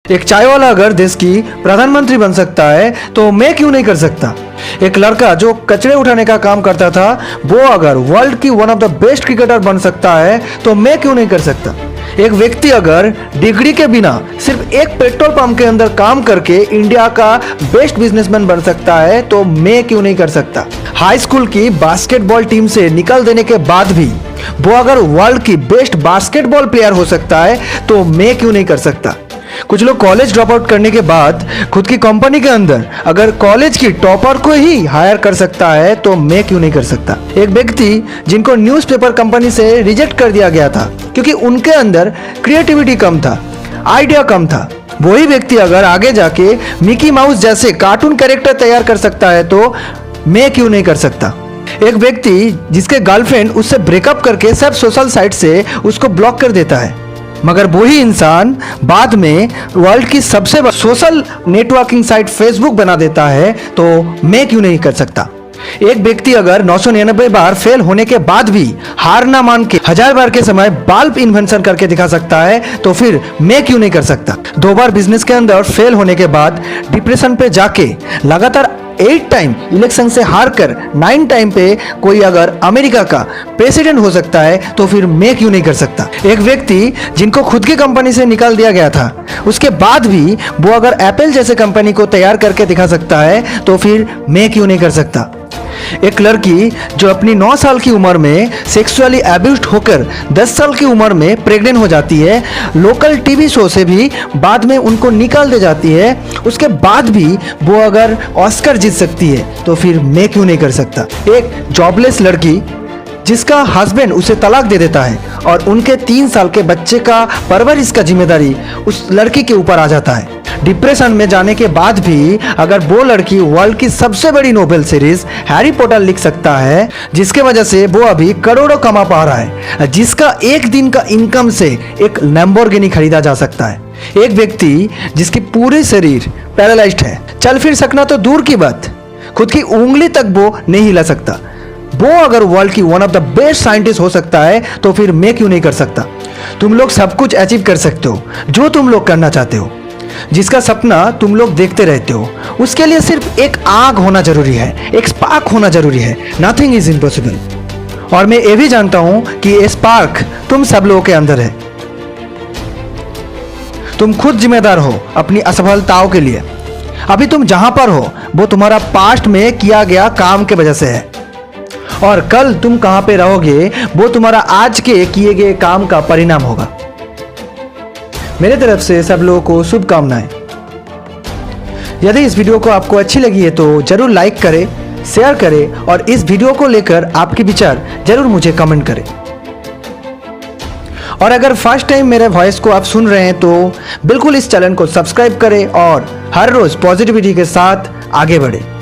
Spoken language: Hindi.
एक चाय वाला अगर देश की प्रधानमंत्री बन सकता है तो मैं क्यों नहीं कर सकता। एक लड़का जो कचरे उठाने का काम करता था वो अगर वर्ल्ड की one of the best cricketer बन सकता है तो मैं क्यों नहीं कर सकता। एक व्यक्ति अगर डिग्री के बिना सिर्फ एक पेट्रोल पंप के अंदर काम करके इंडिया का बेस्ट बिजनेसमैन बन सकता है तो मैं क्यों नहीं कर सकता। हाई स्कूल की बास्केटबॉल टीम से निकल देने के बाद भी वो अगर वर्ल्ड की बेस्ट बास्केटबॉल प्लेयर हो सकता है तो मैं क्यों नहीं कर सकता। कुछ लोग कॉलेज ड्रॉप आउट करने के बाद खुद की कंपनी के अंदर अगर कॉलेज की टॉपर को ही हायर कर सकता है तो मैं क्यों नहीं कर सकता। एक व्यक्ति जिनको न्यूज़पेपर कंपनी से रिजेक्ट कर दिया गया था क्योंकि उनके अंदर क्रिएटिविटी कम था, आइडिया कम था, वही व्यक्ति अगर आगे जाके मिकी माउस जैसे कार्टून कैरेक्टर तैयार कर सकता है तो मैं क्यों नहीं कर सकता। एक व्यक्ति जिसके गर्लफ्रेंड उससे ब्रेकअप करके सब सोशल साइट से उसको ब्लॉक कर देता है मगर वही इंसान बाद में वर्ल्ड की सबसे सोशल नेटवर्किंग साइट फेसबुक बना देता है तो मैं क्यों नहीं कर सकता। एक व्यक्ति अगर 999 बार फेल होने के बाद भी हार ना मान के 1000 बार के समय बल्ब इन्वेंशन करके दिखा सकता है तो फिर मैं क्यों नहीं कर सकता। 2 बार बिजनेस के अंदर फेल होने के बाद डिप्रेशन पे जाके लगातार 8 टाइम इलेक्शन से हार कर 9 टाइम पे कोई अगर अमेरिका का प्रेसिडेंट हो सकता है तो फिर मैं क्यों नहीं कर सकता। एक व्यक्ति जिनको खुद की कंपनी से निकाल दिया गया था उसके बाद भी वो अगर एप्पल जैसे कंपनी को तैयार करके दिखा सकता है तो फिर मैं क्यों नहीं कर सकता। एक लड़की जो अपनी 9 साल की उम्र में सेक्सुअली अब्यूज्ड होकर 10 साल की उम्र में प्रेग्नेंट हो जाती है, लोकल टीवी शो से भी बाद में उनको निकाल दे जाती है, उसके बाद भी वो अगर ऑस्कर जीत सकती है तो फिर मैं क्यों नहीं कर सकता। एक जॉबलेस लड़की जिसका हस्बैंड उसे तलाक दे देता है और उनके 3 साल के बच्चे का परवरिश का जिम्मेदारी उस लड़की के ऊपर आ जाता है। डिप्रेशन में जाने के बाद भी अगर वो लड़की वर्ल्ड की सबसे बड़ी नोबेल सीरीज हैरी पॉटर लिख सकता है जिसके वजह से वो अभी करोड़ों कमा पा रहा है, जिसका एक दिन का इनकम से एक लैम्बोर्गिनी खरीदा जा सकता है। एक व्यक्ति जिसकी पूरी शरीर पैरालाइज्ड है, चल फिर सकना तो दूर की बात, खुद की उंगली तक वो नहीं हिला सकता, वो अगर वर्ल्ड की one of the best scientist हो सकता है तो फिर मैं क्यों नहीं कर सकता। तुम लोग सब कुछ अचीव कर सकते हो जो तुम लोग करना चाहते हो, जिसका सपना तुम लोग देखते रहते हो, उसके लिए सिर्फ एक आग होना जरूरी है, एक स्पार्क होना जरूरी है। Nothing is impossible. और मैं ये भी जानता हूं कि ये स्पार्क तुम सब लोगों के अंदर है। तुम खुद जिम्मेदार हो अपनी असफलताओं के लिए। अभी तुम जहां पर हो वो तुम्हारा पास्ट में किया गया काम के वजह से है और कल तुम कहां पे रहोगे वो तुम्हारा आज के किए गए काम का परिणाम होगा। मेरे तरफ से सब लोगों को शुभकामनाएं। यदि इस वीडियो को आपको अच्छी लगी है तो जरूर लाइक करें, शेयर करें और इस वीडियो को लेकर आपके विचार जरूर मुझे कमेंट करें। और अगर फर्स्ट टाइम मेरे वॉइस को आप सुन रहे हैं तो बिल्कुल इस चैनल को सब्सक्राइब करें और हर रोज पॉजिटिविटी के साथ आगे बढ़ें।